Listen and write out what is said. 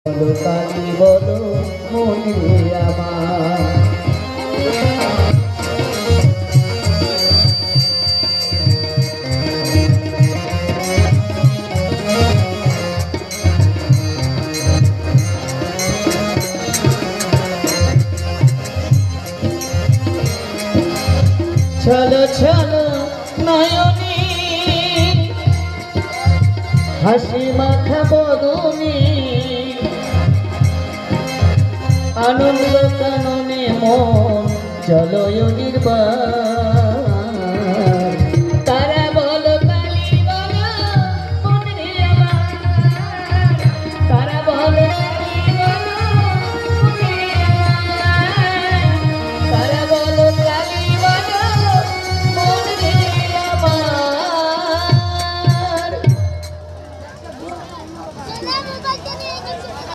বলো কালী বলো মনে আমার। চলো চলো নয়নী হাসি মাখা বদনী আনন্দ কাননে মন চলো নির্বাণ।